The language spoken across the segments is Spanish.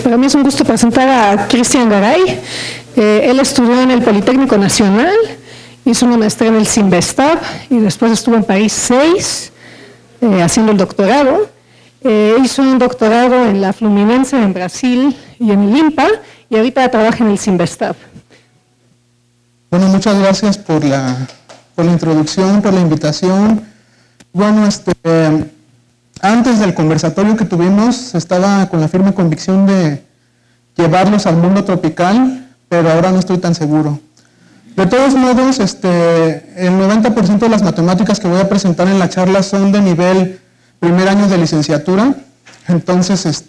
Para mí es un gusto presentar a Cristian Garay. Él estudió en el Politécnico Nacional, hizo una maestría en el Cinvestav y después estuvo en París 6 haciendo el doctorado. Hizo un doctorado en la Fluminense en Brasil y en el IMPA y ahorita trabaja en el Cinvestav. Bueno, muchas gracias por la introducción, por la invitación. Bueno, antes del conversatorio que tuvimos, estaba con la firme convicción de llevarlos al mundo tropical, pero ahora no estoy tan seguro. De todos modos, el 90% de las matemáticas que voy a presentar en la charla son de nivel primer año de licenciatura, entonces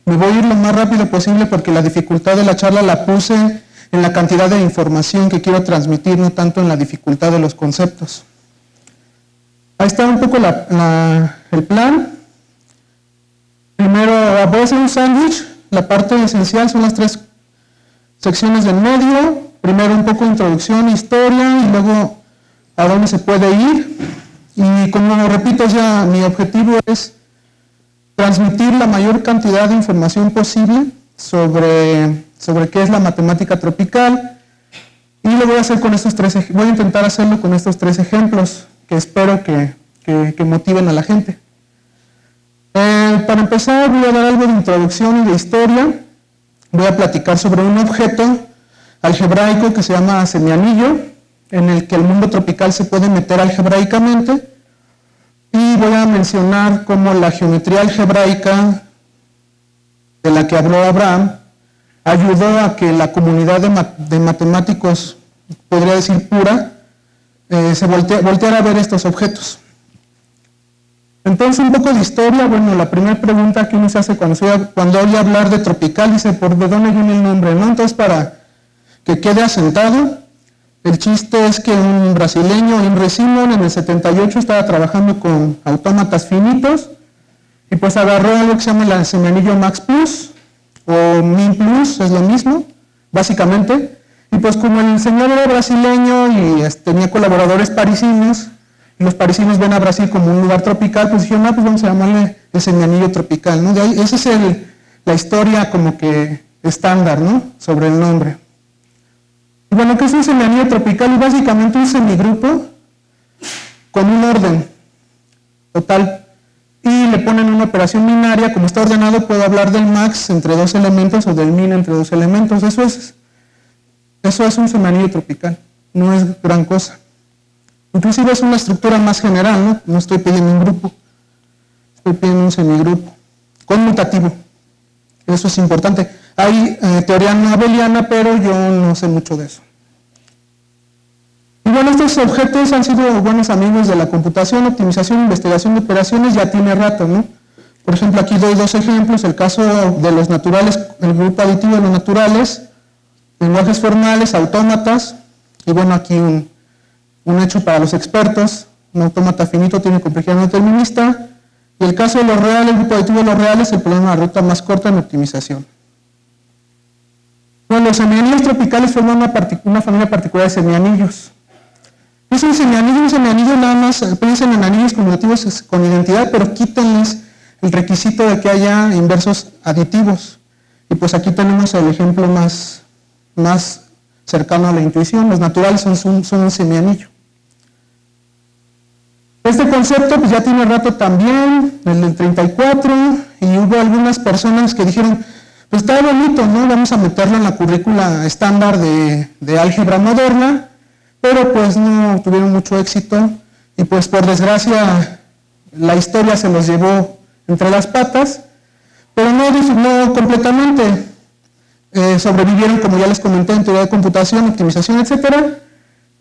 me voy a ir lo más rápido posible porque la dificultad de la charla la puse en la cantidad de información que quiero transmitir, no tanto en la dificultad de los conceptos. Ahí está un poco el plan. Primero voy a hacer un sándwich. La parte esencial son las 3 secciones del medio. Primero un poco de introducción, historia, y luego a dónde se puede ir. Y como repito ya, mi objetivo es transmitir la mayor cantidad de información posible sobre qué es la matemática tropical. Y lo voy a hacer con voy a intentar hacerlo con estos 3 ejemplos que espero que motiven a la gente. Para empezar voy a dar algo de introducción y de historia. Voy a platicar sobre un objeto algebraico que se llama semianillo, en el que el mundo tropical se puede meter algebraicamente, y voy a mencionar cómo la geometría algebraica de la que habló Abraham ayudó a que la comunidad de matemáticos, podría decir pura, se volteara a ver estos objetos. Entonces, un poco de historia. Bueno, la primera pregunta que uno se hace cuando oye hablar de tropical, dice, ¿por de dónde viene el nombre? ¿No? Entonces, para que quede asentado, el chiste es que un brasileño, Imre Simon, en el 78 estaba trabajando con autómatas finitos, y pues agarró algo que se llama el semianillo Max Plus, o Min Plus, es lo mismo, básicamente. Y pues como el señor era brasileño y tenía colaboradores parisinos, y los parisinos ven a Brasil como un lugar tropical, pues dijeron, pues vamos a llamarle el semianillo tropical, ¿no? De ahí, esa es la historia como que estándar, ¿no? Sobre el nombre. Y bueno, ¿qué es un semianillo tropical? Es básicamente un semigrupo con un orden total. Y le ponen una operación binaria, como está ordenado, puedo hablar del max entre 2 elementos o del min entre 2 elementos. Eso es un semianillo tropical, no es gran cosa. Inclusive es una estructura más general, ¿no? No estoy pidiendo un grupo, estoy pidiendo un semigrupo, conmutativo. Eso es importante. Hay teoría no abeliana, pero yo no sé mucho de eso. Y bueno, estos objetos han sido buenos amigos de la computación, optimización, investigación de operaciones, ya tiene rato, ¿no? Por ejemplo, aquí doy 2 ejemplos, el caso de los naturales, el grupo aditivo de los naturales, lenguajes formales, autómatas, y bueno, aquí un hecho para los expertos, un autómata finito tiene complejidad no determinista, y el caso de los reales, el grupo aditivo de los reales, el problema de la ruta más corta en optimización. Bueno, los semianillos tropicales forman una familia particular de semianillos. Es un semianillo nada más, piensen en anillos conmutativos con identidad, pero quítenles el requisito de que haya inversos aditivos. Y pues aquí tenemos el ejemplo más cercano a la intuición. Los naturales son un semianillo. Este concepto pues ya tiene rato también, el del 34, y hubo algunas personas que dijeron, pues está bonito, ¿no? Vamos a meterlo en la currícula estándar de álgebra moderna, pero pues no tuvieron mucho éxito, y pues por desgracia la historia se los llevó entre las patas, pero no completamente. Sobrevivieron, como ya les comenté, en teoría de computación, optimización, etc.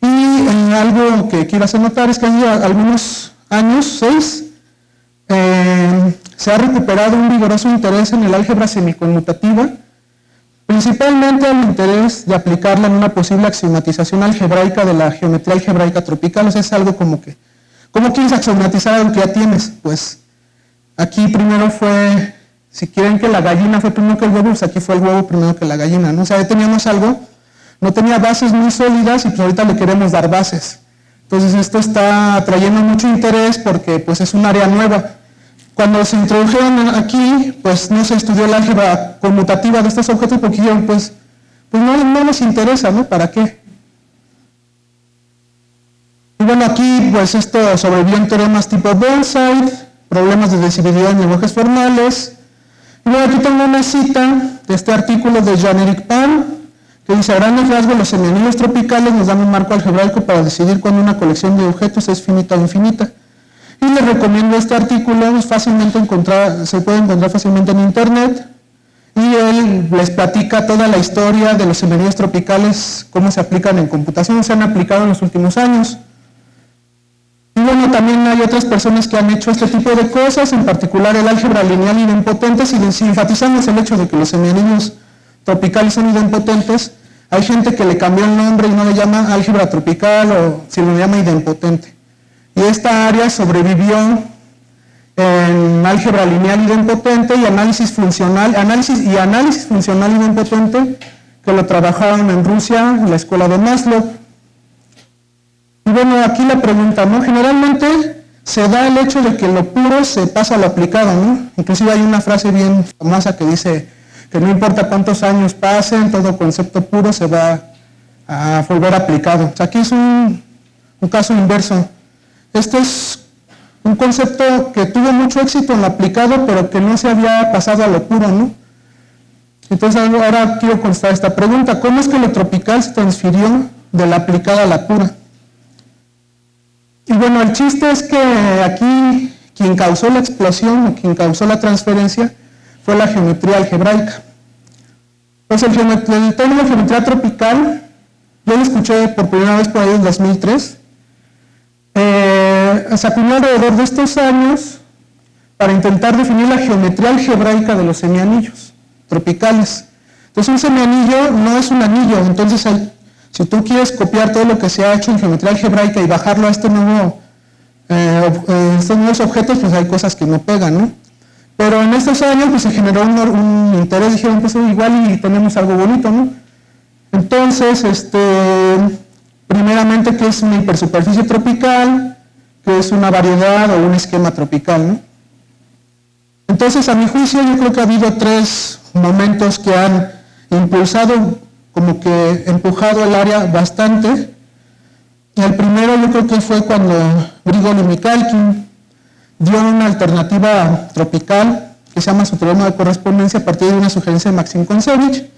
Y algo que quiero hacer notar es que hace algunos años, 6, se ha recuperado un vigoroso interés en el álgebra semiconmutativa, principalmente el interés de aplicarla en una posible axiomatización algebraica de la geometría algebraica tropical. O sea, es algo como que, ¿cómo quieres axiomatizar algo que ya tienes? Pues aquí primero fue, si quieren que la gallina fue primero que el huevo, pues aquí fue el huevo primero que la gallina, ¿no? O sea, ya teníamos algo, no tenía bases muy sólidas y pues ahorita le queremos dar bases. Entonces esto está trayendo mucho interés porque pues es un área nueva. Cuando se introdujeron aquí, pues no se estudió el álgebra conmutativa de estos objetos porque dijeron, pues no nos interesa, ¿no? ¿Para qué? Y bueno, aquí pues esto sobrevivió en teoremas tipo Burnside, problemas de decidibilidad en lenguajes formales. Y luego aquí tengo una cita de este artículo de Jan-Erik Pan, que dice: a grandes rasgos los semianillos tropicales nos dan un marco algebraico para decidir cuándo una colección de objetos es finita o infinita. Y les recomiendo este artículo, es fácilmente se puede encontrar fácilmente en internet, y él les platica toda la historia de los semianillos tropicales, cómo se aplican en computación, se han aplicado en los últimos años. Y bueno, también hay otras personas que han hecho este tipo de cosas, en particular el álgebra lineal idempotentes, y si enfatizamos el hecho de que los semianillos tropicales son idempotentes, hay gente que le cambió el nombre y no le llama álgebra tropical, o si lo llama idempotente. Y esta área sobrevivió en álgebra lineal idempotente y análisis funcional idempotente, que lo trabajaron en Rusia, en la escuela de Maslow. Y bueno, aquí la pregunta, ¿no? Generalmente se da el hecho de que lo puro se pasa a lo aplicado, ¿no? Inclusive hay una frase bien famosa que dice que no importa cuántos años pasen, todo concepto puro se va a volver aplicado. O sea, aquí es un caso inverso. Este es un concepto que tuvo mucho éxito en lo aplicado, pero que no se había pasado a lo puro, ¿no? Entonces ahora quiero contestar esta pregunta: ¿cómo es que lo tropical se transfirió de la aplicada a la pura? Y bueno, el chiste es que aquí quien causó la explosión o quien causó la transferencia fue la geometría algebraica. Entonces el término geometría tropical, yo lo escuché por primera vez por ahí en 2003, se acuñó alrededor de estos años para intentar definir la geometría algebraica de los semianillos tropicales. Entonces un semianillo no es un anillo, entonces si tú quieres copiar todo lo que se ha hecho en geometría algebraica y bajarlo a estos nuevos objetos, pues hay cosas que no pegan, ¿no? Pero en estos años pues se generó un interés, dijeron, pues igual y tenemos algo bonito, ¿no? Entonces, primeramente, ¿qué es una hipersuperficie tropical? ¿Qué es una variedad o un esquema tropical, ¿no? Entonces, a mi juicio, yo creo que ha habido tres momentos que han impulsado, como que empujado el área bastante. El primero yo creo que fue cuando Grigol y Mikalkin dio una alternativa tropical que se llama su teorema de correspondencia a partir de una sugerencia de Maxim Kontsevich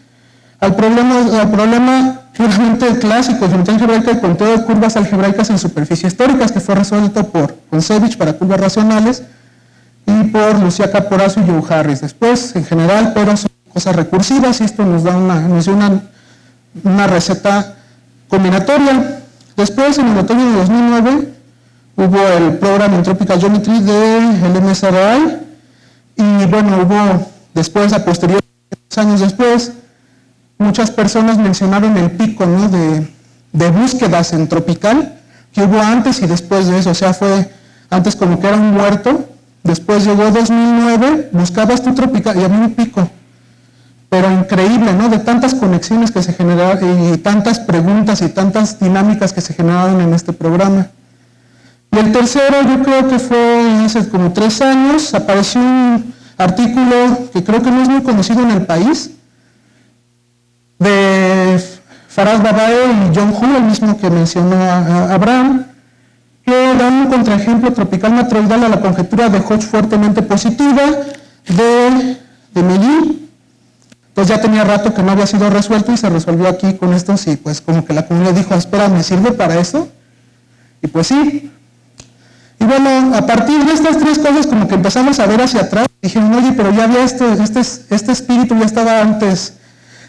al problema puramente clásico de geometría algebraica y conteo de curvas algebraicas en superficies tóricas, que fue resuelto por Kontsevich para curvas racionales y por Lucia Caporazzo y Joe Harris después en general, pero son cosas recursivas y esto nos dio una receta combinatoria. Después, en el otoño de 2009, hubo el Program in Tropical Geometry del MSRI y bueno, hubo después, a posteriori, años después, muchas personas mencionaron el pico, ¿no?, de búsquedas en tropical que hubo antes y después de eso. O sea, fue antes como que era un muerto, después llegó 2009, buscabas tu tropical y había un pico. Pero increíble, ¿no?, de tantas conexiones que se generaron y tantas preguntas y tantas dinámicas que se generaron en este programa. Y el tercero, yo creo que fue hace como 3 años, apareció un artículo que creo que no es muy conocido en el país, de Faraz Babae y John Hu, el mismo que mencionó a Abraham, que dan un contraejemplo tropical matroidal a la conjetura de Hodge fuertemente positiva de Meilly. Pues ya tenía rato que no había sido resuelto y se resolvió aquí con estos y pues como que la comunidad dijo, espera, ¿me sirve para eso? Y pues sí. Y bueno, a partir de estas tres cosas como que empezamos a ver hacia atrás, dijeron, oye, pero ya había este espíritu ya estaba antes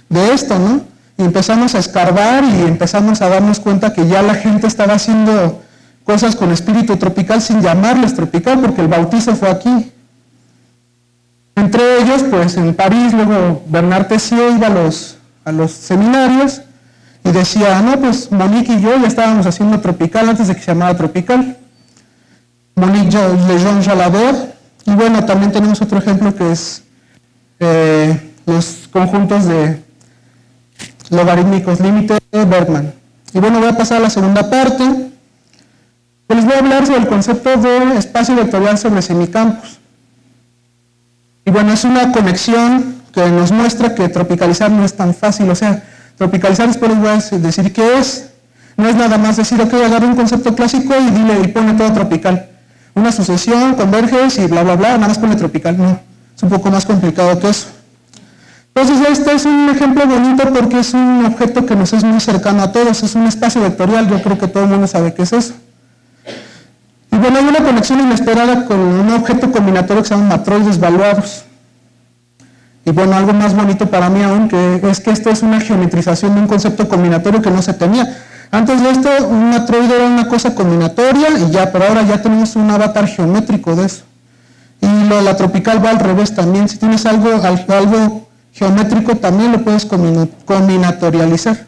de esto, ¿no? Y empezamos a escarbar y empezamos a darnos cuenta que ya la gente estaba haciendo cosas con espíritu tropical sin llamarles tropical porque el bautizo fue aquí. Entre ellos, pues en París, luego Bernard Tessier iba a los seminarios y decía, no, pues Monique y yo ya estábamos haciendo tropical antes de que se llamara tropical. Monique Lejeune Jalabert, y bueno, también tenemos otro ejemplo que es los conjuntos de logarítmicos límite de Bergman. Y bueno, voy a pasar a la segunda parte. Les voy a hablar sobre el concepto de espacio vectorial sobre semicampos. Y bueno, es una conexión que nos muestra que tropicalizar no es tan fácil, o sea, tropicalizar después les voy a decir qué es. No es nada más decir, ok, agarra un concepto clásico y dile y pone todo tropical. Una sucesión, converges y bla, bla, bla, nada más pone tropical. No, es un poco más complicado que eso. Entonces este es un ejemplo bonito porque es un objeto que nos es muy cercano a todos, es un espacio vectorial, yo creo que todo el mundo sabe qué es eso. Y bueno, hay una conexión inesperada con un objeto combinatorio que se llama matroides valuados. Y bueno, algo más bonito para mí aún, que es que esto es una geometrización de un concepto combinatorio que no se tenía. Antes de esto, un matroide era una cosa combinatoria y ya, pero ahora ya tenemos un avatar geométrico de eso. Y la tropical va al revés también, si tienes algo geométrico también lo puedes combinatorializar.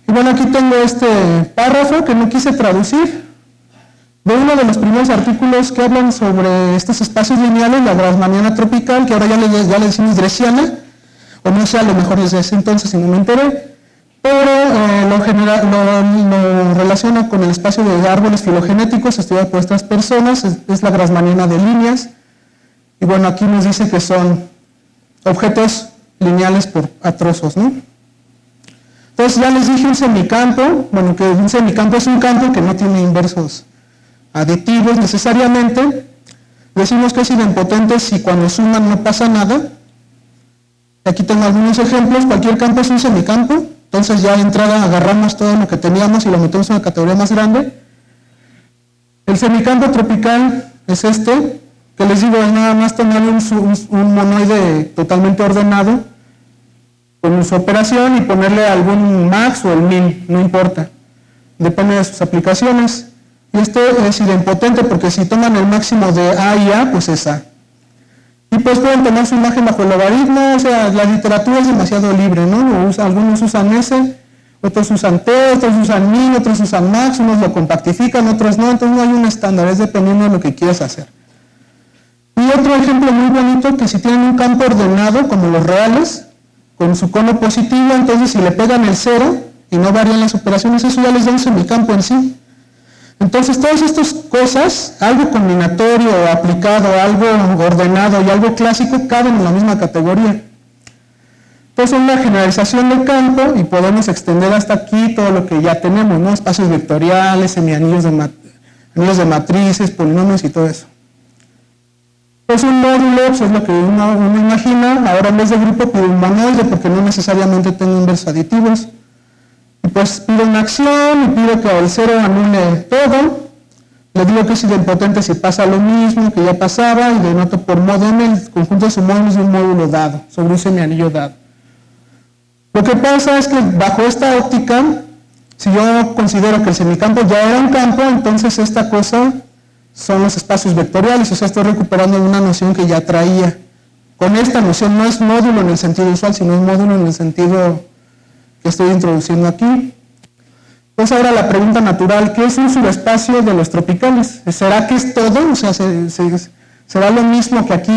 Y bueno, aquí tengo este párrafo que no quise traducir, de uno de los primeros artículos que hablan sobre estos espacios lineales, la grassmanniana tropical, que ahora ya le decimos dresiana, o no sé, a lo mejor desde ese entonces si no me enteré, pero lo relaciona con el espacio de árboles filogenéticos estudiado por estas personas, es la grassmanniana de líneas, y bueno, aquí nos dice que son objetos lineales a trozos, ¿no? Entonces ya les dije un semicampo, bueno, que un semicampo es un campo que no tiene inversos aditivos necesariamente. Decimos que es idempotente si cuando suman no pasa nada. Aquí tengo algunos ejemplos, cualquier campo es un semicampo, entonces ya de entrada agarramos todo lo que teníamos y lo metemos en una categoría más grande. El semicampo tropical es este, que les digo, es nada más tener un monoide totalmente ordenado con su operación y ponerle algún max o el min, no importa, depende de sus aplicaciones. Y esto es idempotente porque si toman el máximo de A y A, pues es A. Y pues pueden tomar su imagen bajo el logaritmo, o sea, la literatura es demasiado libre, ¿no? Algunos usan S, otros usan T, otros usan min, otros usan max, unos lo compactifican, otros no, entonces no hay un estándar, es dependiendo de lo que quieras hacer. Y otro ejemplo muy bonito, que si tienen un campo ordenado, como los reales, con su cono positivo, entonces si le pegan el 0 y no varían las operaciones, eso ya les da un semicampo en sí. Entonces todas estas cosas, algo combinatorio, aplicado, algo ordenado y algo clásico, caben en la misma categoría. Entonces es una generalización del campo y podemos extender hasta aquí todo lo que ya tenemos, ¿no? Espacios vectoriales, semianillos de matrices, polinomios y todo eso. Pues un módulo pues es lo que uno imagina, ahora en vez de grupo pido un monoide porque no necesariamente tengo inversos aditivos. Y pues pido una acción y pido que el 0 anule todo, le digo que es idempotente si pasa lo mismo que ya pasaba y denoto por modo m el conjunto de submódulos de un módulo dado, sobre un semianillo dado. Lo que pasa es que bajo esta óptica, si yo considero que el semicampo ya era un campo, entonces esta cosa son los espacios vectoriales, o sea, estoy recuperando una noción que ya traía. Con esta noción no es módulo en el sentido usual, sino es módulo en el sentido que estoy introduciendo aquí. Entonces ahora la pregunta natural, ¿qué es un subespacio de los tropicales? ¿Será que es todo? O sea, ¿será lo mismo que aquí,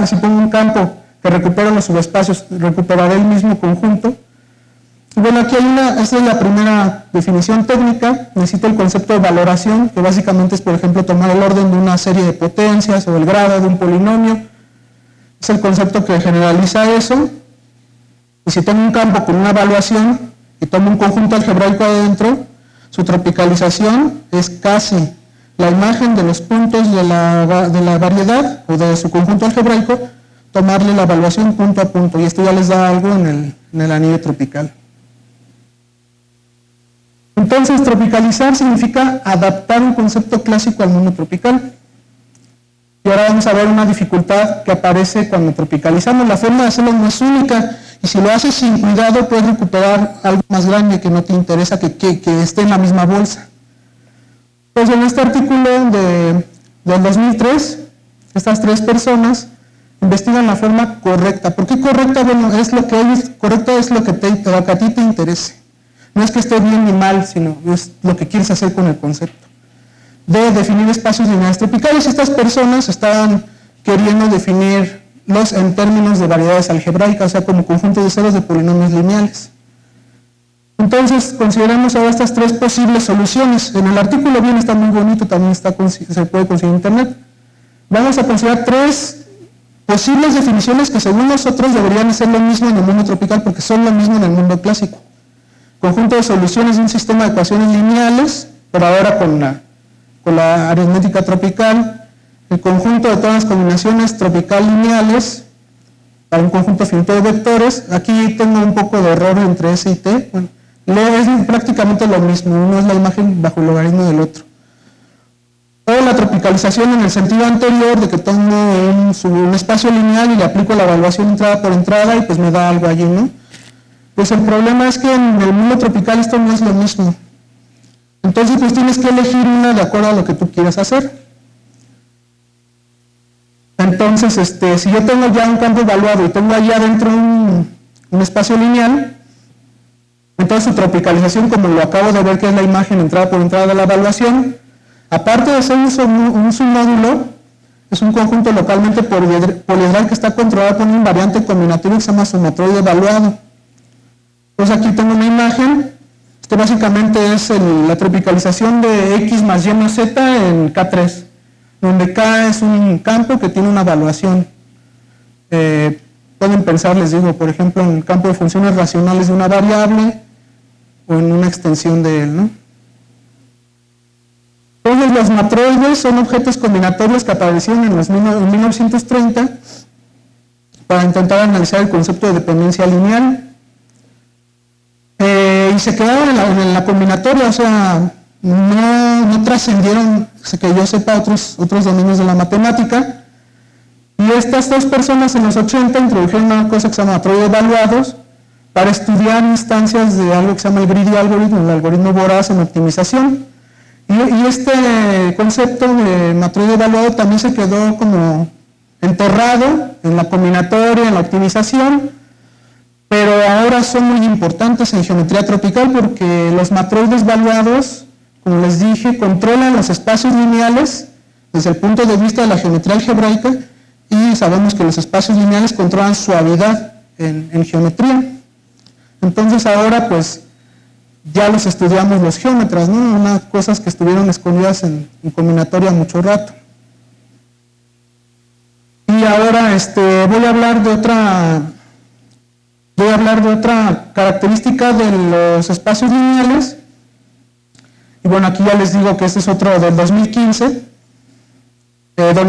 si pongo un campo que recupera los subespacios, recuperaré el mismo conjunto? Y bueno, aquí esta es la primera definición técnica, necesito el concepto de valoración, que básicamente es, por ejemplo, tomar el orden de una serie de potencias o el grado de un polinomio. Es el concepto que generaliza eso. Y si tengo un campo con una evaluación y tomo un conjunto algebraico adentro, su tropicalización es casi la imagen de los puntos de la variedad o de su conjunto algebraico, tomarle la evaluación punto a punto, y esto ya les da algo en el anillo tropical. Entonces, tropicalizar significa adaptar un concepto clásico al mundo tropical. Y ahora vamos a ver una dificultad que aparece cuando tropicalizamos. La forma de hacerlo no es única, y si lo haces sin cuidado puedes recuperar algo más grande que no te interesa que esté en la misma bolsa. Pues en este artículo del 2003, estas 3 personas investigan la forma correcta. ¿Por qué correcta? Bueno, correcto es lo que a ti te interese. No es que esté bien ni mal, sino es lo que quieres hacer con el concepto. De definir espacios lineales tropicales, estas personas estaban queriendo definirlos en términos de variedades algebraicas, o sea, como conjuntos de ceros de polinomios lineales. Entonces, consideramos ahora estas 3 posibles soluciones. En el artículo bien está muy bonito, también se puede conseguir en internet. Vamos a considerar 3 posibles definiciones que según nosotros deberían ser lo mismo en el mundo tropical porque son lo mismo en el mundo clásico. Conjunto de soluciones de un sistema de ecuaciones lineales, pero ahora con la aritmética tropical, el conjunto de todas las combinaciones tropical lineales para un conjunto finito de vectores. Aquí tengo un poco de error entre S y T. Bueno, es prácticamente lo mismo, uno es la imagen bajo el logaritmo del otro. O la tropicalización en el sentido anterior, de que tomo un espacio lineal y le aplico la evaluación entrada por entrada y pues me da algo allí, ¿no? Pues el problema es que en el mundo tropical esto no es lo mismo. Entonces pues tienes que elegir una de acuerdo a lo que tú quieras hacer. Entonces, si yo tengo ya un campo evaluado y tengo allá adentro un espacio lineal, entonces su tropicalización, como lo acabo de ver que es la imagen entrada por entrada de la evaluación, aparte de ser un submódulo, es un conjunto localmente poliedral que está controlado por un invariante combinatorio que se llama sumatroide evaluado. Entonces aquí tengo una imagen, básicamente es la tropicalización de X más Y más Z en K3, donde K es un campo que tiene una evaluación. Pueden pensar, les digo, por ejemplo, en el campo de funciones racionales de una variable o en una extensión de él, ¿no? Entonces los matroides son objetos combinatorios que aparecieron en 1930 para intentar analizar el concepto de dependencia lineal. Y se quedaron en la combinatoria, o sea, no trascendieron, que yo sepa, otros dominios de la matemática. Y estas dos personas en los 80 introdujeron una cosa que se llama matroide evaluados para estudiar instancias de algo que se llama el greedy algorithm, el algoritmo voraz en optimización. Y este concepto de matroide evaluado también se quedó como enterrado en la combinatoria, en la optimización, pero ahora son muy importantes en geometría tropical porque los matroides evaluados, como les dije, controlan los espacios lineales desde el punto de vista de la geometría algebraica y sabemos que los espacios lineales controlan suavidad en geometría. Entonces ahora pues ya los estudiamos los geómetras, ¿no? Unas cosas que estuvieron escondidas en combinatoria mucho rato. Y ahora voy a hablar de otra característica de los espacios lineales. Y bueno, aquí ya les digo que este es otro del 2015, donde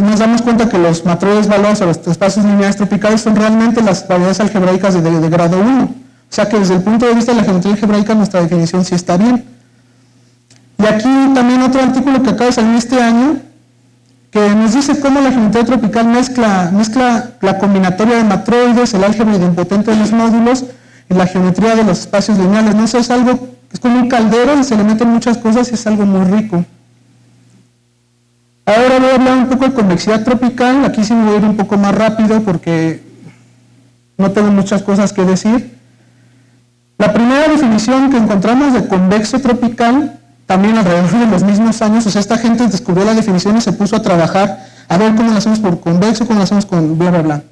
nos damos cuenta que los matroides evaluados a los espacios lineales tropicales son realmente las variedades algebraicas de grado 1. O sea que desde el punto de vista de la geometría algebraica nuestra definición sí está bien. Y aquí también otro artículo que acaba de salir este año, que nos dice cómo la geometría tropical mezcla la combinatoria de matroides, el álgebra idempotente de los módulos y la geometría de los espacios lineales. No sé, es como un caldero y se le meten muchas cosas y es algo muy rico. Ahora voy a hablar un poco de convexidad tropical. Aquí sí me voy a ir un poco más rápido porque no tengo muchas cosas que decir. La primera definición que encontramos de convexo tropical, también alrededor de los mismos años, o sea, esta gente descubrió la definición y se puso a trabajar a ver cómo lo hacemos por convexo, cómo lo hacemos con bla, bla, bla.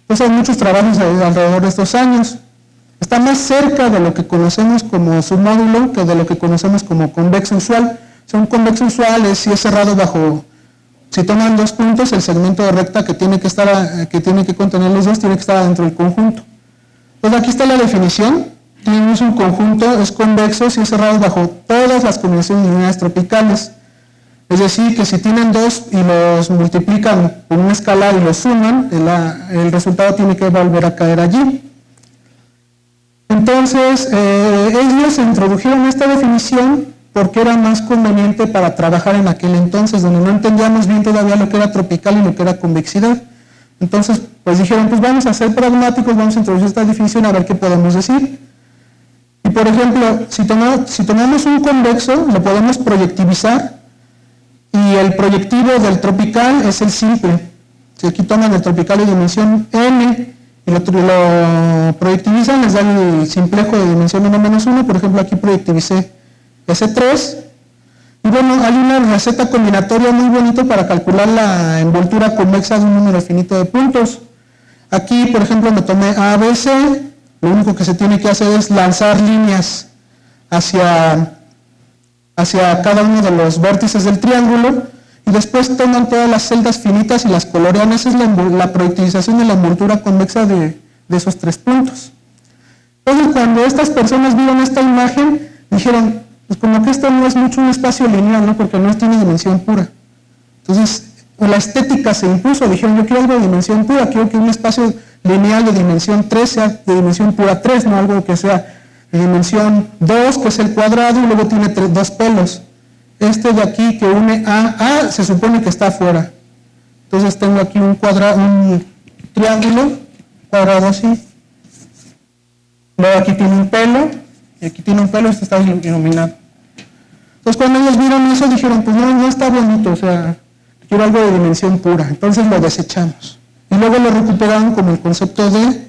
Entonces hay muchos trabajos alrededor de estos años. Está más cerca de lo que conocemos como submódulo que de lo que conocemos como convexo usual. O sea, un convexo usual es si es cerrado bajo, si toman dos puntos, el segmento de recta que tiene que contener los dos tiene que estar dentro del conjunto. Entonces aquí está la definición. Tenemos un conjunto, es convexo si es cerrado bajo todas las combinaciones lineales tropicales. Es decir, que si tienen dos y los multiplican por un escalar y los suman, el resultado tiene que volver a caer allí. Entonces, ellos introdujeron esta definición porque era más conveniente para trabajar en aquel entonces, donde no entendíamos bien todavía lo que era tropical y lo que era convexidad. Entonces, pues dijeron, pues vamos a ser pragmáticos, vamos a introducir esta definición a ver qué podemos decir. Y por ejemplo, si tomamos un convexo, lo podemos proyectivizar, y el proyectivo del tropical es el simple. Si aquí toman el tropical de dimensión n, y lo proyectivizan, les da el simplejo de dimensión n-1, por ejemplo aquí proyectivicé S3, y bueno, hay una receta combinatoria muy bonita para calcular la envoltura convexa de un número finito de puntos. Aquí, por ejemplo, me tomé A, B, C, lo único que se tiene que hacer es lanzar líneas hacia cada uno de los vértices del triángulo, y después toman todas las celdas finitas y las colorean. Esa es la proyectización de la envoltura convexa de esos 3 puntos. Entonces, cuando estas personas vieron esta imagen, dijeron, pues como que esto no es mucho un espacio lineal, ¿no? Porque no tiene dimensión pura. Entonces, la estética se impuso, dijeron, yo quiero algo de dimensión pura, quiero que un espacio lineal de dimensión 3 sea de dimensión pura 3, no algo que sea de dimensión 2, que es el cuadrado, y luego tiene 2 pelos. Este de aquí que une A se supone que está afuera. Entonces tengo aquí un triángulo, cuadrado así. Luego aquí tiene un pelo, y aquí tiene un pelo, esto está iluminado. Entonces cuando ellos vieron eso dijeron, pues no está bonito, o sea, quiero algo de dimensión pura. Entonces lo desechamos. Y luego lo recuperaron como el concepto de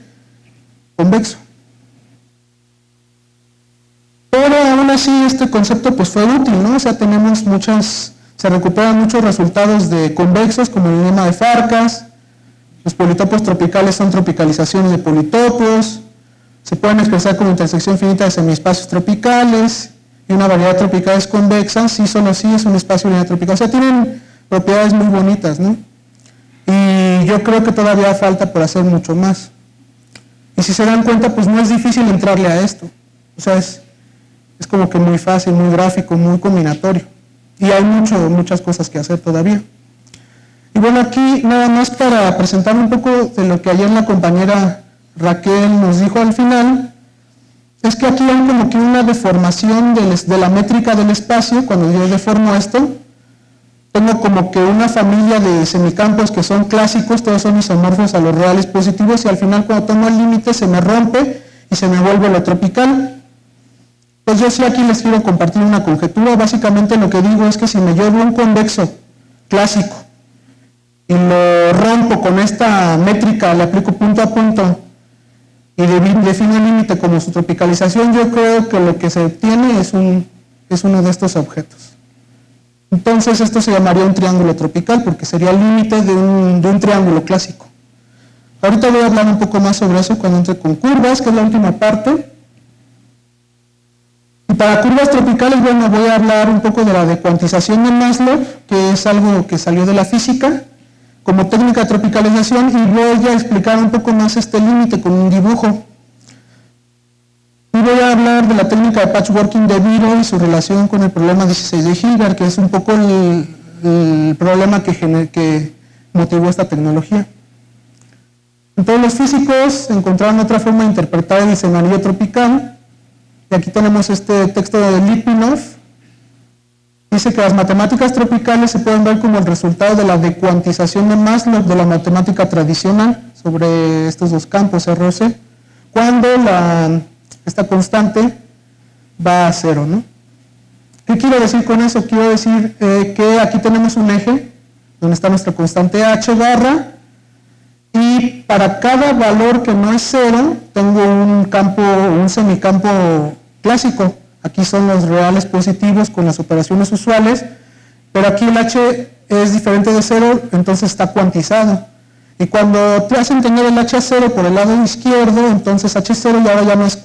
convexo. Pero aún así este concepto pues fue útil, ¿no? O sea, se recuperan muchos resultados de convexos, como el lema de Farkas. Los politopos tropicales son tropicalizaciones de politopos. Se pueden expresar como intersección finita de semiespacios tropicales. Y una variedad tropical es convexa, sí, solo sí es un espacio lineal tropical. O sea, tienen propiedades muy bonitas, ¿no? Y yo creo que todavía falta por hacer mucho más. Y si se dan cuenta, pues no es difícil entrarle a esto. O sea, es como que muy fácil, muy gráfico, muy combinatorio. Y hay muchas cosas que hacer todavía. Y bueno, aquí nada más para presentar un poco de lo que ayer la compañera Raquel nos dijo al final, es que aquí hay como que una deformación de la métrica del espacio. Cuando yo deformo esto, tengo como que una familia de semicampos que son clásicos, todos son isomorfos a los reales positivos, y al final cuando tomo el límite se me rompe y se me vuelve lo tropical. Pues yo sí aquí les quiero compartir una conjetura. Básicamente lo que digo es que si me llevo un convexo clásico y lo rompo con esta métrica, le aplico punto a punto y defino el límite como su tropicalización, yo creo que lo que se obtiene es uno de estos objetos. Entonces esto se llamaría un triángulo tropical porque sería el límite de un triángulo clásico. Ahorita voy a hablar un poco más sobre eso cuando entre con curvas, que es la última parte. Y para curvas tropicales, bueno, voy a hablar un poco de la decuantización de Maslow, que es algo que salió de la física, como técnica de tropicalización, y voy a explicar un poco más este límite con un dibujo. Y voy a hablar de la técnica de patchworking de Biro y su relación con el problema 16 de Hilbert, que es un poco el problema que motivó esta tecnología. Entonces los físicos encontraron otra forma de interpretar el escenario tropical, y aquí tenemos este texto de Lipinov. Dice que las matemáticas tropicales se pueden ver como el resultado de la decuantización de Maslow de la matemática tradicional sobre estos dos campos, RC, cuando esta constante va a cero, ¿no? ¿Qué quiero decir con eso? Quiero decir que aquí tenemos un eje donde está nuestra constante h barra, y para cada valor que no es cero tengo un semicampo clásico. Aquí son los reales positivos con las operaciones usuales, pero aquí el h es diferente de cero, entonces está cuantizado. Y cuando te hacen tener el h a cero por el lado izquierdo, entonces h0 y ahora ya no es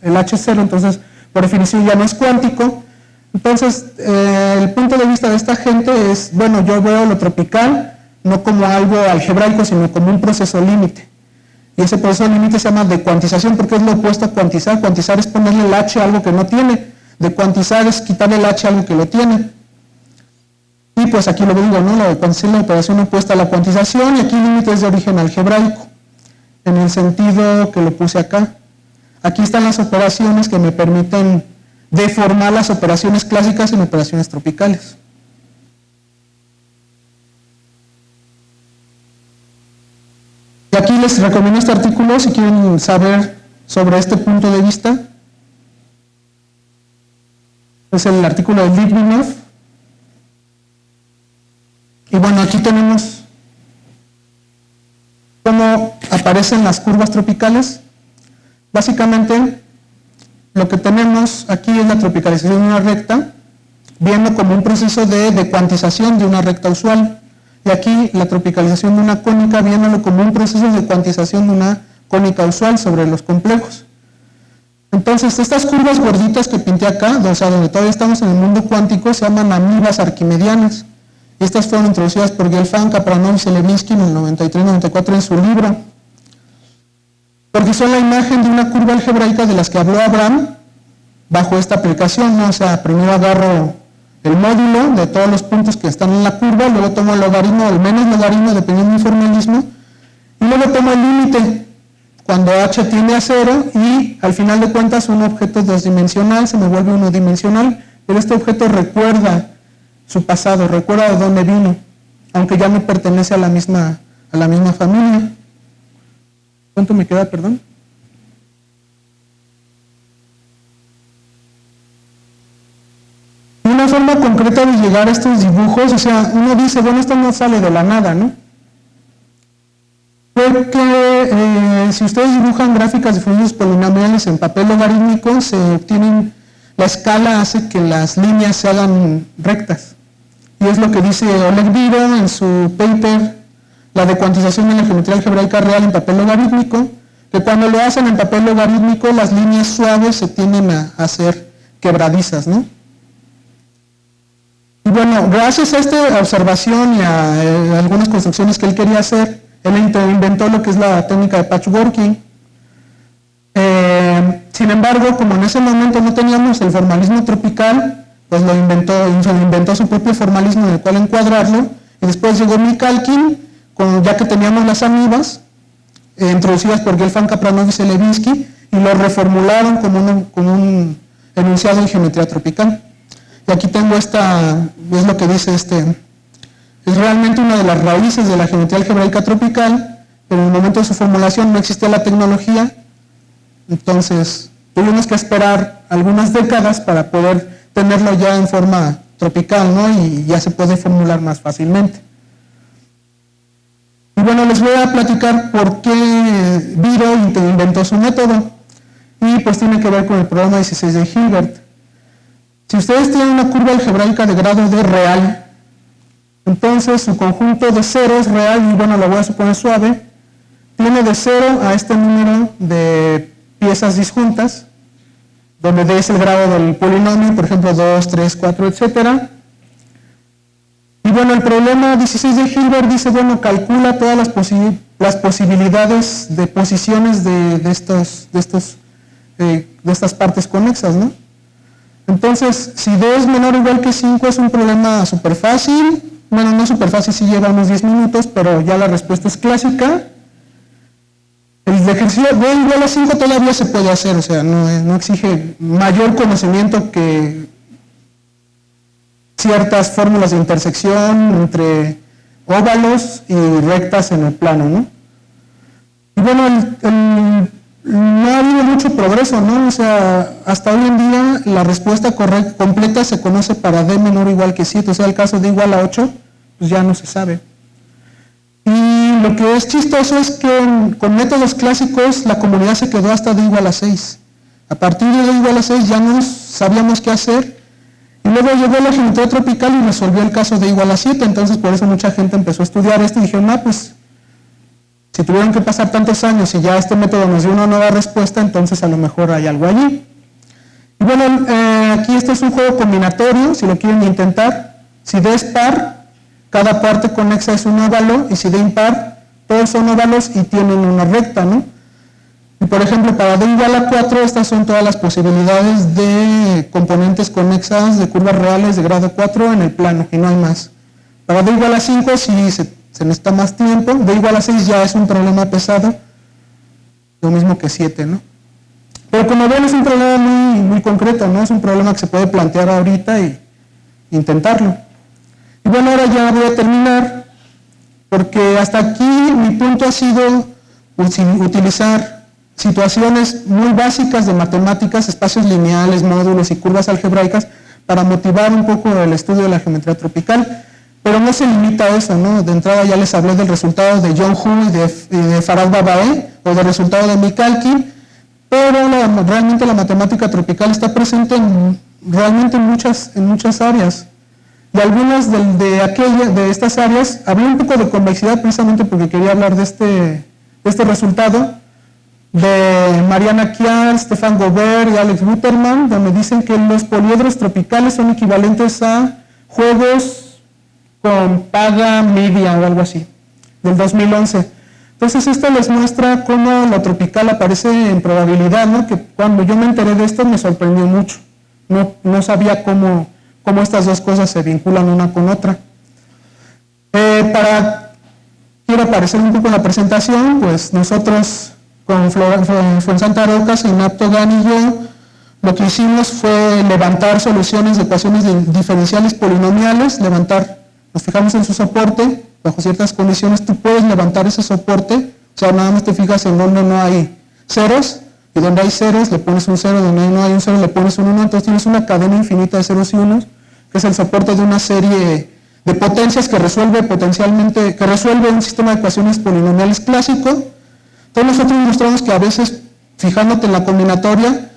el h0, entonces por definición ya no es cuántico. Entonces el punto de vista de esta gente es, bueno, yo veo lo tropical no como algo algebraico, sino como un proceso límite. Y ese proceso límite se llama decuantización porque es lo opuesto a cuantizar. Cuantizar es ponerle el h a algo que no tiene. Decuantizar es quitarle el h a algo que lo tiene. Y pues aquí lo digo, ¿no? La decuantización es la operación opuesta a la cuantización, y aquí el límite es de origen algebraico, en el sentido que lo puse acá. Aquí están las operaciones que me permiten deformar las operaciones clásicas en operaciones tropicales. Y aquí les recomiendo este artículo si quieren saber sobre este punto de vista. Es el artículo de Litvinov. Y bueno, aquí tenemos cómo aparecen las curvas tropicales. Básicamente, lo que tenemos aquí es la tropicalización de una recta, viendo como un proceso de decuantización de una recta usual. Y aquí la tropicalización de una cónica, viéndolo como un proceso de cuantización de una cónica usual sobre los complejos. Entonces, estas curvas gorditas que pinté acá, o sea, donde todavía estamos en el mundo cuántico, se llaman amibas arquimedianas. Y estas fueron introducidas por Gelfand, Kapranov y Chlebinski en el 93-94 en su libro. Porque son la imagen de una curva algebraica de las que habló Abraham bajo esta aplicación, ¿no? O sea, primero agarro el módulo de todos los puntos que están en la curva, luego tomo el logaritmo, el menos logaritmo, dependiendo del formalismo, y luego tomo el límite cuando h tiende a 0 y al final de cuentas un objeto dosdimensional se me vuelve unidimensional, pero este objeto recuerda su pasado, recuerda de dónde vino, aunque ya no pertenece a la misma familia. ¿Cuánto me queda, perdón? Una forma concreta de llegar a estos dibujos, o sea, uno dice, bueno, esto no sale de la nada, ¿no? Porque si ustedes dibujan gráficas de funciones polinomiales en papel logarítmico, la escala hace que las líneas se hagan rectas. Y es lo que dice Oleg Viro en su paper, la de cuantización de la geometría algebraica real en papel logarítmico, que cuando lo hacen en papel logarítmico, las líneas suaves se tienden a hacer quebradizas, ¿no? Y bueno, gracias a esta observación y a algunas construcciones que él quería hacer, él inventó lo que es la técnica de patchworking. Sin embargo, como en ese momento no teníamos el formalismo tropical, pues inventó su propio formalismo en el cual encuadrarlo, y después llegó Mikalkin, ya que teníamos las amibas, introducidas por Gelfand, Kapranov y Chlebinski, y lo reformularon como un enunciado en geometría tropical. Y aquí tengo es lo que dice es realmente una de las raíces de la geometría algebraica tropical, pero en el momento de su formulación no existía la tecnología, entonces tuvimos que esperar algunas décadas para poder tenerlo ya en forma tropical, ¿no? Y ya se puede formular más fácilmente. Y bueno, les voy a platicar por qué Viro inventó su método, y pues tiene que ver con el problema 16 de Hilbert. Si ustedes tienen una curva algebraica de grado D real, entonces su conjunto de ceros real, y bueno, lo voy a suponer suave, tiene de 0 a este número de piezas disjuntas, donde D es el grado del polinomio, por ejemplo 2, 3, 4, etc. Y bueno, el problema 16 de Hilbert dice, bueno, calcula todas las posibilidades de posiciones de estas partes conexas, ¿no? Entonces, si D es menor o igual que 5 es un problema súper fácil. Bueno, no súper fácil, sí lleva unos 10 minutos, pero ya la respuesta es clásica. El ejercicio D igual a 5 todavía se puede hacer, o sea, no exige mayor conocimiento que ciertas fórmulas de intersección entre óvalos y rectas en el plano, ¿no? Y bueno, no ha habido mucho progreso, ¿no? O sea, hasta hoy en día la respuesta completa se conoce para D menor o igual que 7, o sea, el caso de igual a 8, pues ya no se sabe. Y lo que es chistoso es que con métodos clásicos la comunidad se quedó hasta D igual a 6. A partir de D igual a 6 ya no sabíamos qué hacer, y luego llegó la geometría tropical y resolvió el caso de igual a 7, entonces por eso mucha gente empezó a estudiar esto y dijeron, pues si tuvieron que pasar tantos años y ya este método nos dio una nueva respuesta, entonces a lo mejor hay algo allí. Y bueno, aquí este es un juego combinatorio, si lo quieren intentar. Si D es par, cada parte conexa es un óvalo, y si D impar, todos son óvalos y tienen una recta, ¿no? Y por ejemplo, para D igual a 4, estas son todas las posibilidades de componentes conexas de curvas reales de grado 4 en el plano, y no hay más. Para D igual a 5, sí se necesita más tiempo. D igual a 6 ya es un problema pesado, lo mismo que 7, ¿no? Pero como ven, es un problema muy concreto, ¿no? Es un problema que se puede plantear ahorita y intentarlo. Y bueno, ahora ya voy a terminar, porque hasta aquí mi punto ha sido utilizar situaciones muy básicas de matemáticas, espacios lineales, módulos y curvas algebraicas, para motivar un poco el estudio de la geometría tropical. Pero no se limita a eso, ¿no? De entrada ya les hablé del resultado de John Hu y de Farhad Babae, o del resultado de Mikalkin, pero realmente la matemática tropical está presente realmente en muchas áreas. Y algunas de estas áreas, hablé un poco de convexidad precisamente porque quería hablar de este resultado, de Mariana Chiar, Stefan Gobert y Alex Guterman, donde dicen que los poliedros tropicales son equivalentes a juegos con paga media o algo así, del 2011. Entonces esto les muestra cómo lo tropical aparece en probabilidad, ¿no? Que cuando yo me enteré de esto me sorprendió mucho. No sabía cómo estas dos cosas se vinculan una con otra. Quiero aparecer un poco en la presentación, pues nosotros con Fuensanta Arocas, Inapto Gan y yo, lo que hicimos fue levantar soluciones de ecuaciones diferenciales polinomiales, nos fijamos en su soporte, bajo ciertas condiciones tú puedes levantar ese soporte, o sea, nada más te fijas en donde no hay ceros, y donde hay ceros le pones un cero, donde no hay un cero le pones un 1, entonces tienes una cadena infinita de ceros y unos, que es el soporte de una serie de potencias que resuelve un sistema de ecuaciones polinomiales clásico. Entonces nosotros mostramos que a veces, fijándote en la combinatoria,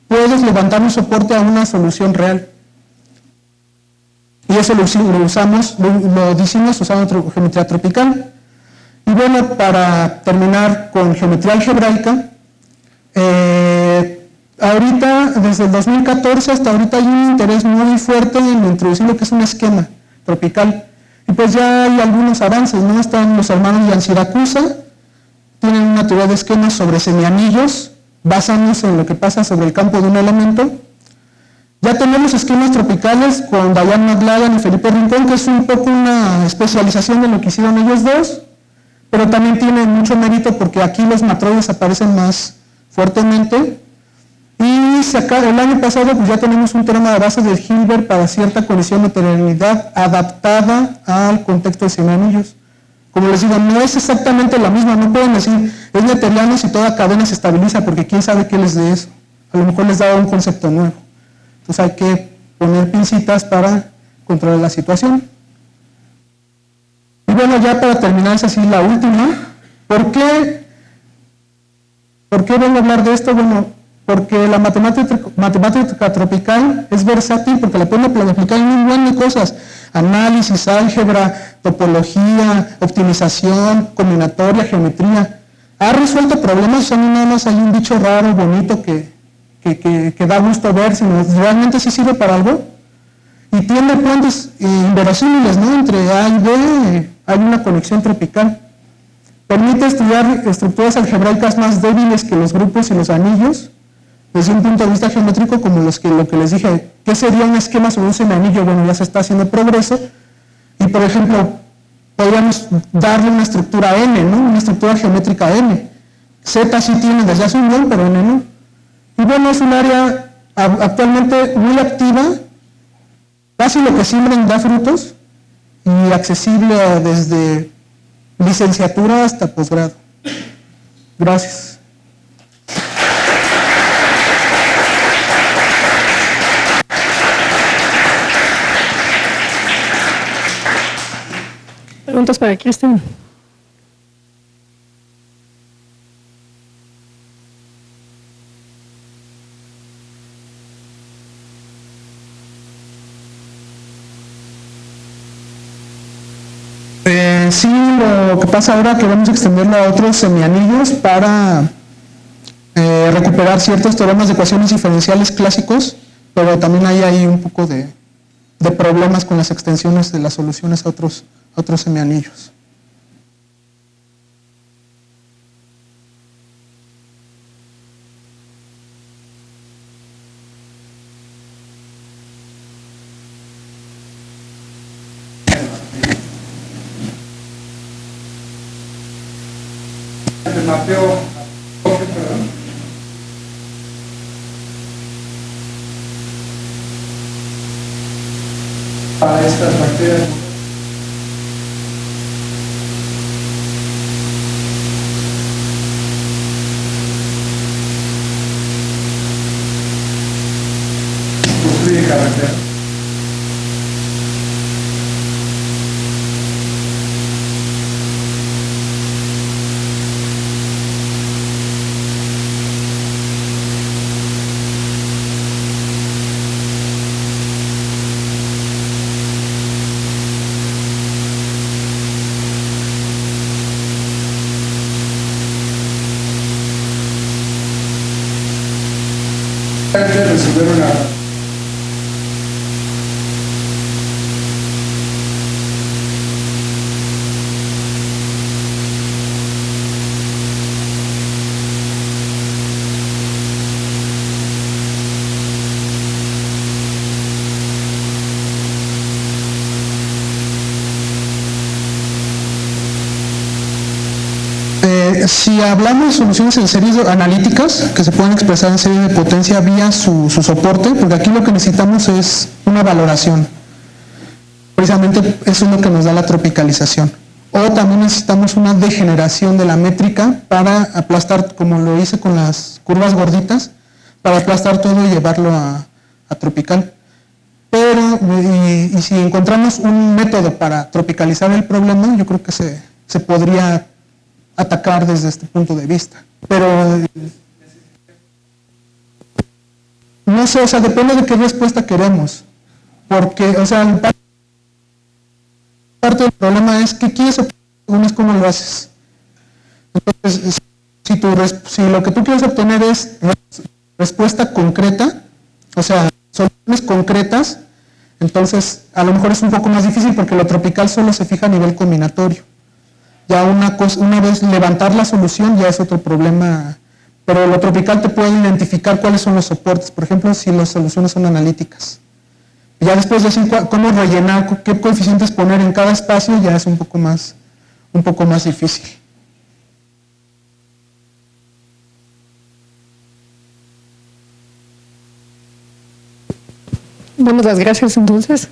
puedes levantar un soporte a una solución real. Y eso lo hicimos usando geometría tropical. Y bueno, para terminar con geometría algebraica, ahorita, desde el 2014 hasta ahorita hay un interés muy fuerte en introducir lo que es un esquema tropical. Y pues ya hay algunos avances, ¿no? Están los hermanos Yan Siracusa, tienen una teoría de esquemas sobre semianillos, basándose en lo que pasa sobre el campo de un elemento. Ya tenemos esquemas tropicales con Diane McLagan y Felipe Rincón, que es un poco una especialización de lo que hicieron ellos dos, pero también tiene mucho mérito porque aquí los matroides aparecen más fuertemente. Y el año pasado pues ya tenemos un teorema de base de Hilbert para cierta condición de heterogeneidad adaptada al contexto de semianillos. Como les digo, no es exactamente la misma, no pueden decir es newtoniano si toda cadena se estabiliza, porque quién sabe qué les dé eso. A lo mejor les da un concepto nuevo. Entonces hay que poner pincitas para controlar la situación. Y bueno, ya para terminar, esa sí es la última. ¿Por qué vengo a hablar de esto? Bueno, porque la matemática tropical es versátil porque la pueden aplicar en un montón de cosas. Análisis, álgebra, topología, optimización, combinatoria, geometría. Ha resuelto problemas, o sea, no nada más hay un bicho raro, bonito que da gusto ver, sino realmente sí sirve para algo. Y tiene puentes inverosímiles, ¿no? Entre A y B hay una conexión tropical. Permite estudiar estructuras algebraicas más débiles que los grupos y los anillos, desde un punto de vista geométrico, como lo que les dije, ¿qué sería un esquema sobre un semianillo? Bueno, ya se está haciendo progreso, y por ejemplo, podríamos darle una estructura N, ¿no? Una estructura geométrica N. Z sí tiene desde hace un buen, pero N no. Y bueno, es un área actualmente muy activa, casi lo que siembren da frutos, y accesible desde licenciatura hasta posgrado. Gracias. Preguntas para Cristian. Sí, lo que pasa ahora que vamos a extenderlo a otros semianillos para recuperar ciertos teoremas de ecuaciones diferenciales clásicos, pero también hay un poco de problemas con las extensiones de las soluciones a otros semianillos. El mapeo, para estas bacterias. Construye carretera. resolver una. Si hablamos de soluciones en series analíticas que se pueden expresar en serie de potencia vía su soporte, porque aquí lo que necesitamos es una valoración. Precisamente eso es lo que nos da la tropicalización. O también necesitamos una degeneración de la métrica para aplastar, como lo hice con las curvas gorditas, para aplastar todo y llevarlo a tropical. Pero, y si encontramos un método para tropicalizar el problema, yo creo que se podría atacar desde este punto de vista. Pero no sé, o sea, depende de qué respuesta queremos. Porque, o sea, parte del problema es qué quieres obtener, según es cómo lo haces. Entonces, si lo que tú quieres obtener es respuesta concreta, o sea, soluciones concretas, entonces a lo mejor es un poco más difícil porque lo tropical solo se fija a nivel combinatorio. Ya una vez levantar la solución ya es otro problema, pero lo tropical te puede identificar cuáles son los soportes, por ejemplo, si las soluciones son analíticas. Y ya después decir cómo rellenar, qué coeficientes poner en cada espacio, ya es un poco más difícil. Damos las gracias entonces.